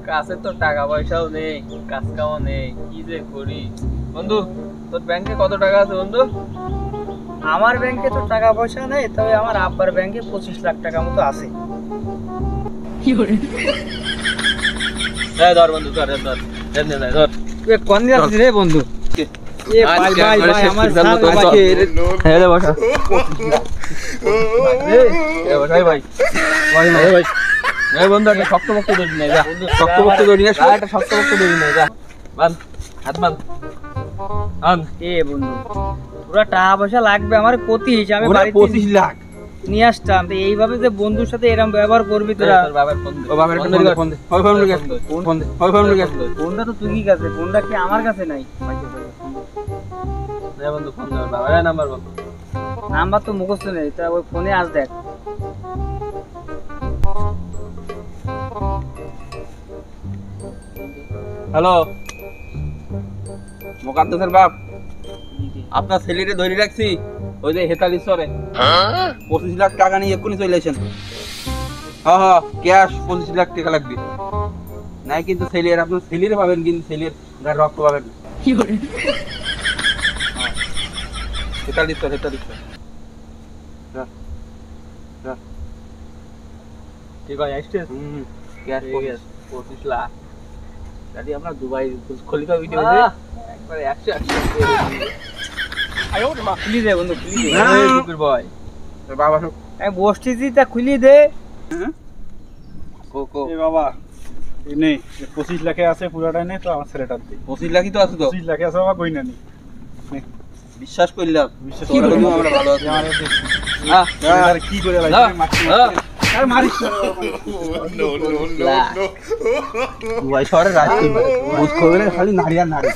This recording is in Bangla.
কাছে তো টাকা পয়সাও নেই, কাজ কামও নেই, কি যে করি। বন্ধু তোর ব্যাংকে কত টাকা আছে বন্ধু? আমার ব্যাংকে তো টাকা পয়সা নেই, তবে আমার আব্বার ব্যাংকে 25 লাখ টাকা মতো আছে। ধর বন্ধু, ধর ধর ধর। এ কোন দিয়ে আসছিস রে বন্ধু? এ ভাই ভাই ভাই আমার স্যার বাকি হ্যাঁ রে বসা। এ ভাই ভাই ভাই ভাই এই বন্ধু একটা শক্ত পক্ত দড়ি নে যা, শক্ত পক্ত দড়ি নে, একটা শক্ত পক্ত দড়ি নে যা, বাঁধ হাত বাঁধ আন। এ বন্ধু পুরো টাকা পয়সা লাগবে আমার প্রতি হিসাবে বাড়িতে 25 লাখ নিয়ে আসতাম, তো এইভাবে যে বন্ধুর সাথে এরকম ব্যবহার করবি তোরা? তোর বাবার ফোন দে, ও বাবার একটা ফোন দে, ওই ফোন কে ফোন দে, ওই ফোন কে ফোনটা তো তুই কাছে, ফোনটা কি আমার কাছে নাই? দে বন্ধু ফোন দে, বাবার নাম্বার বল। নাম্বার তো মুখস্থ নেই, তা ওই ফোনে আজ দেখ। হ্যালো মোকাদ্দেসের বাপ, আপনার ছেলেরে ধরে রাখছি ওই যে হেতালিশ্বরে 25 লাখ টাকা নিয়ে এক্ষুনি চলে আসেন। হ্যাঁ হ্যাঁ ক্যাশ 25 লাখ টাকা লাগবে, নাই কিন্তু ছেলের আপনার ছেলেরে পাবেন, কিন্তু ছেলের গায়ে রক্ত পাবেন। হেতালিশ্বর হেতালিশ্বর ঠিক আছে আসছে। ক্যাশ 25 লাখ গাড়ি আমরা দুবাই খলিফা ভিডিও একবারে 100 খুলি দে বন্ধু, খুলি দে। টুকুর বয় বাবা আমি বসতেছি, তা খুলি দে। কো কো এ বাবা এই নেই 25 লাখে আছে পুরাটাই নেই, তো আমার ছেলেটার দিই 25 লাখই তো আছে তো, 25 লাখে আছে বাবা, কই না নি বিশ্বাস করলাম বিশ্বাস কি করে করবো আমরা ভালো আছি। আমার এতে হ্যাঁ আর কি করে লাগবে মারছি আর মারিস না বাবা। দুবাই শহরে রাজ করবে, বুঝ করবে খালি নারী আর নারী।